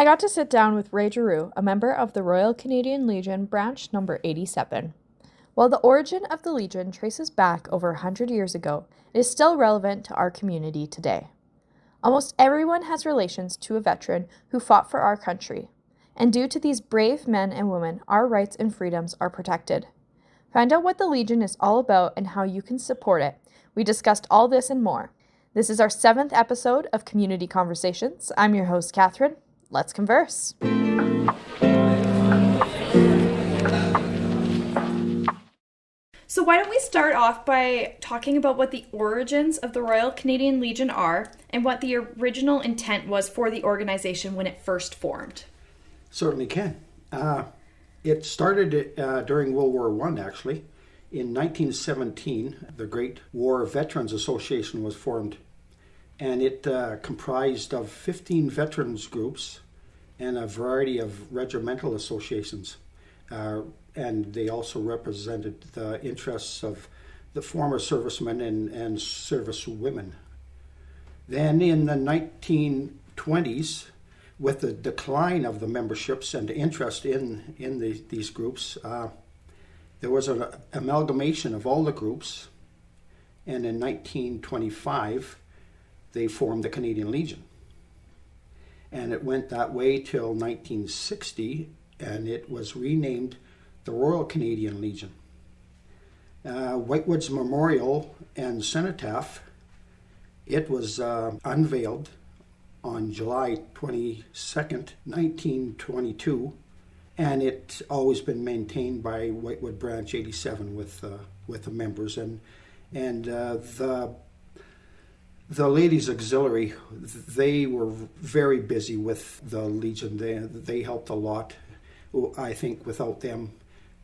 got to sit down with Ray Giroux, a member of the Royal Canadian Legion branch number 87. While the origin of the Legion traces back over 100 years ago, it is still relevant to our community today. Almost everyone has relations to a veteran who fought for our country, and due to these brave men and women, our rights and freedoms are protected. Find out what the Legion is all about and how you can support it. We discussed all this and more. This is our 7th episode of Community Conversations. I'm your host, Kathryn. Let's converse. So why don't we start off by talking about what the origins of the Royal Canadian Legion are and what the original intent was for the organization when it first formed? Certainly can. It started during World War I, actually. In 1917, the Great War Veterans Association was formed, and it comprised of 15 veterans groups and a variety of regimental associations. And they also represented the interests of the former servicemen and service women. Then in the 1920s, with the decline of the memberships and the interest in these groups, there was an amalgamation of all the groups, and in 1925, they formed the Canadian Legion. And it went that way till 1960, and it was renamed the Royal Canadian Legion. Whitewood's memorial and cenotaph, it was unveiled on July 22nd, 1922, and it's always been maintained by Whitewood Branch 87 with the members. And the Ladies Auxiliary, they were very busy with the Legion. They helped a lot. I think without them,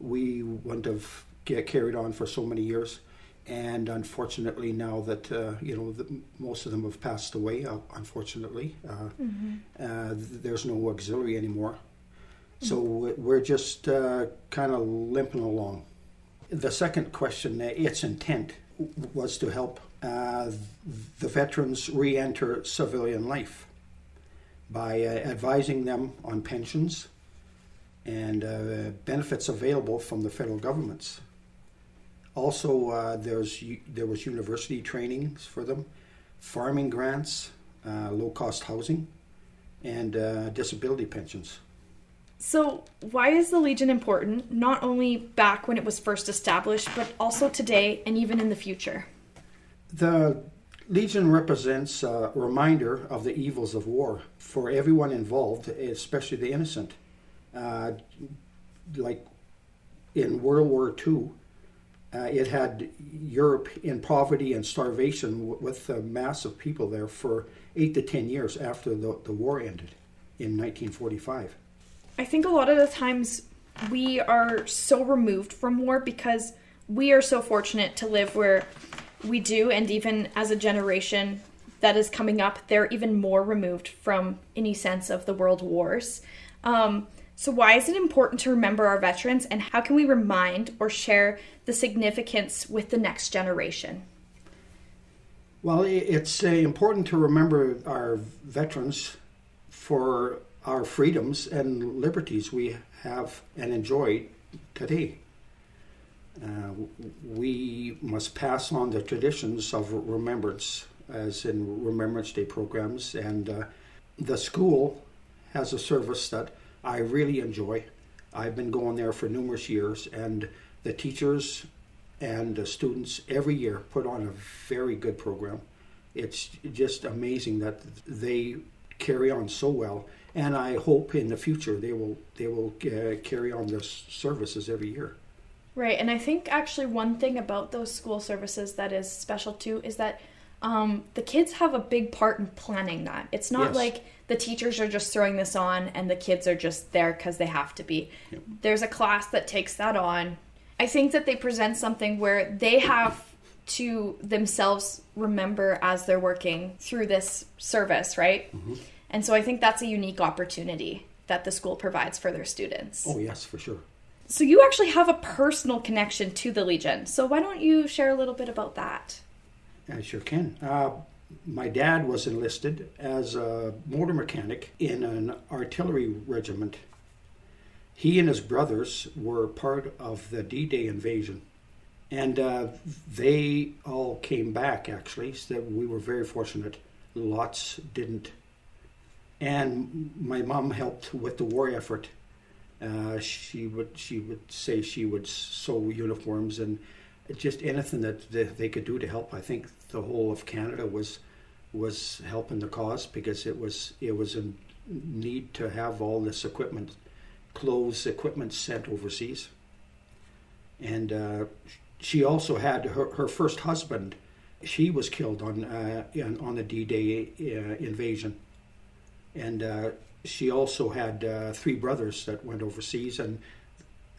we wouldn't have carried on for so many years. And unfortunately, now that most of them have passed away, unfortunately, there's no auxiliary anymore. So we're just kind of limping along. The second question, its intent was to help the veterans re-enter civilian life by advising them on pensions and benefits available from the federal governments. Also, there was university trainings for them, farming grants, low-cost housing, and disability pensions. So why is the Legion important, not only back when it was first established, but also today and even in the future? The Legion represents a reminder of the evils of war for everyone involved, especially the innocent. Like in World War II, it had Europe in poverty and starvation with a mass of people there for 8 to 10 years after the war ended in 1945. I think a lot of the times we are so removed from war because we are so fortunate to live where we do, and even as a generation that is coming up, they're even more removed from any sense of the world wars. So why is it important to remember our veterans, and how can we remind or share the significance with the next generation? Well, it's important to remember our veterans for our freedoms and liberties we have and enjoy today. We must pass on the traditions of remembrance, as in Remembrance Day programs, and the school has a service that I really enjoy. I've been going there for numerous years, and the teachers and the students every year put on a very good program. It's just amazing that they carry on so well, and I hope in the future they will carry on their services every year. Right, and I think actually one thing about those school services that is special too is that the kids have a big part in planning that. It's not like the teachers are just throwing this on and the kids are just there because they have to be. Yep. There's a class that takes that on. I think that they present something where they have to themselves remember as they're working through this service, right? Mm-hmm. And so I think that's a unique opportunity that the school provides for their students. Oh, yes, for sure. So you actually have a personal connection to the Legion. So why don't you share a little bit about that? I sure can. My dad was enlisted as a motor mechanic in an artillery regiment. He and his brothers were part of the D-Day invasion. And they all came back, actually. So we were very fortunate. Lots didn't. And my mom helped with the war effort. She would say she would sew uniforms and just anything that they could do to help. I think the whole of Canada was helping the cause because it was in need to have all this equipment, clothes, equipment sent overseas. And she also had her first husband. She was killed on the D-Day invasion, and she also had 3 brothers that went overseas, and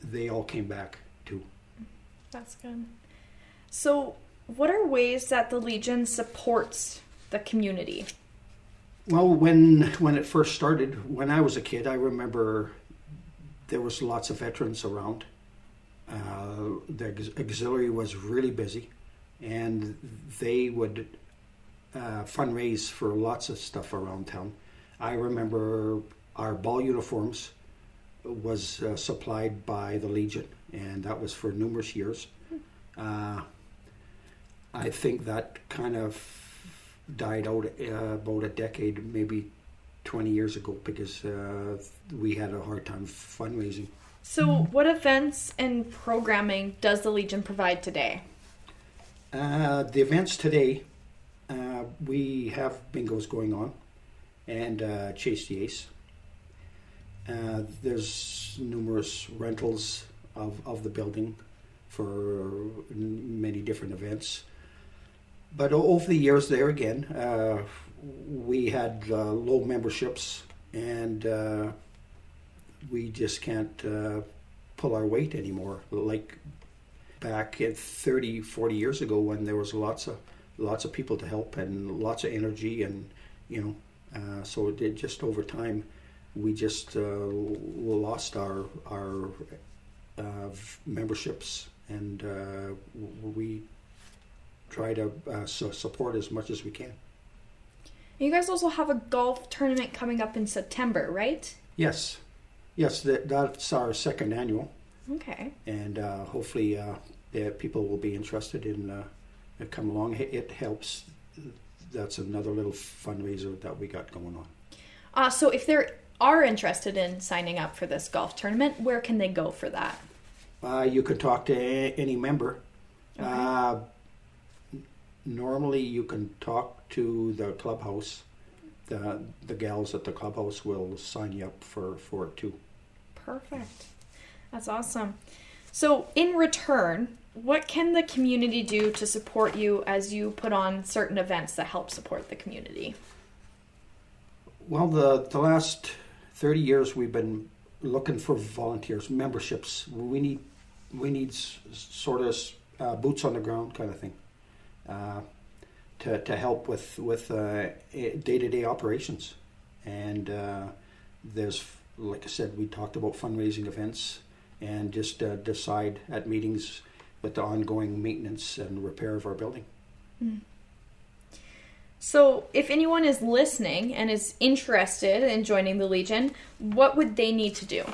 they all came back too. That's good. So, what are ways that the Legion supports the community? Well, when it first started, when I was a kid, I remember there was lots of veterans around. The auxiliary was really busy, and they would fundraise for lots of stuff around town. I remember our ball uniforms was supplied by the Legion, and that was for numerous years. I think that kind of died out about a decade, maybe 20 years ago, because we had a hard time fundraising. So what events and programming does the Legion provide today? The events today, we have bingos going on and Chase the Ace. There's numerous rentals of the building for many different events. But over the years there again, we had low memberships, and we just can't pull our weight anymore. Like back at 30, 40 years ago, when there was lots of people to help and lots of energy, and so it did. Just over time, we just lost our memberships, and we try to support as much as we can. You guys also have a golf tournament coming up in September, right? Yes, that's our second annual. Okay. And hopefully people will be interested in come along. It helps. That's another little fundraiser that we got going on. So if they are interested in signing up for this golf tournament, where can they go for that? You could talk to any member. Okay. Normally you can talk to the clubhouse. The gals at the clubhouse will sign you up for it too. Perfect. That's awesome. So in return, what can the community do to support you as you put on certain events that help support the community? Well, the last 30 years we've been looking for volunteers, memberships. We need sort of boots on the ground kind of thing. To help with day-to-day operations. And there's, like I said, we talked about fundraising events, and just decide at meetings with the ongoing maintenance and repair of our building. Mm. So if anyone is listening and is interested in joining the Legion, what would they need to do?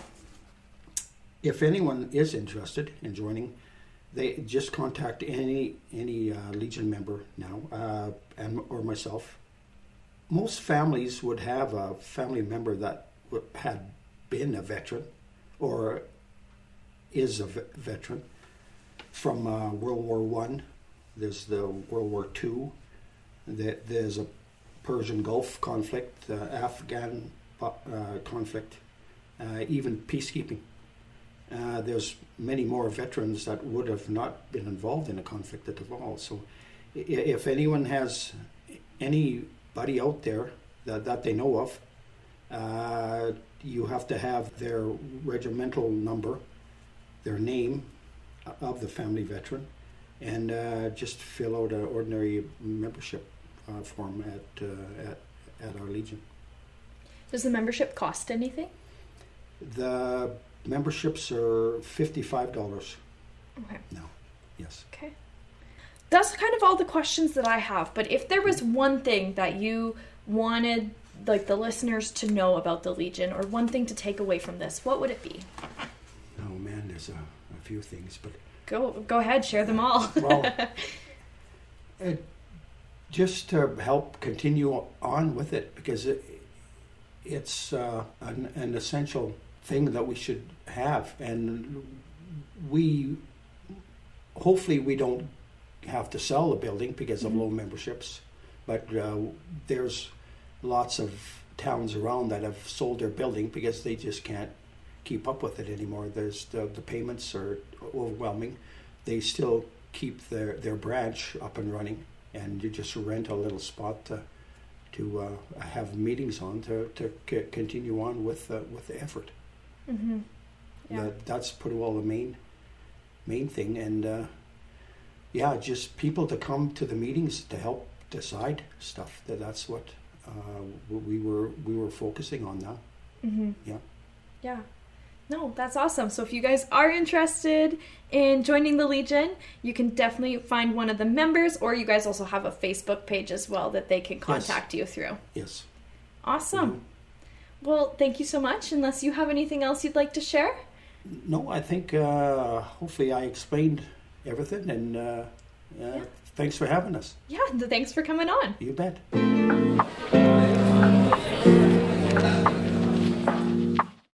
If anyone is interested in joining, they just contact any Legion member now, or myself. Most families would have a family member that had been a veteran or is a veteran from World War I. There's the World War II. There's a Persian Gulf conflict, Afghan conflict, even peacekeeping. There's many more veterans that would have not been involved in a conflict at all. So if anyone has anybody out there that they know of, you have to have their regimental number, their name of the family veteran, and just fill out an ordinary membership form at our Legion. Does the membership cost anything? The memberships are $55. Okay. No. Yes. Okay. that's kind of all the questions that I have. But if there was one thing that you wanted like the listeners to know about the Legion, or one thing to take away from this, what would it be? Oh man, there's a few things, but go ahead, share them all. Well, just to help continue on with it, because it's an essential thing that we should have, and hopefully we don't have to sell the building because of low memberships, but there's lots of towns around that have sold their building because they just can't keep up with it anymore. There's the payments are overwhelming. They still keep their branch up and running, and you just rent a little spot to have meetings on to continue on with the effort. Mm-hmm. Yeah. That's pretty well the main thing, and just people to come to the meetings to help decide stuff. That's what we were focusing on now. Mm-hmm. Yeah. No, that's awesome. So if you guys are interested in joining the Legion, you can definitely find one of the members, or you guys also have a Facebook page as well that they can contact you through. Yes. Awesome. Mm-hmm. Well, thank you so much. Unless you have anything else you'd like to share? No, I think hopefully I explained everything, and thanks for having us. Yeah, thanks for coming on. You bet.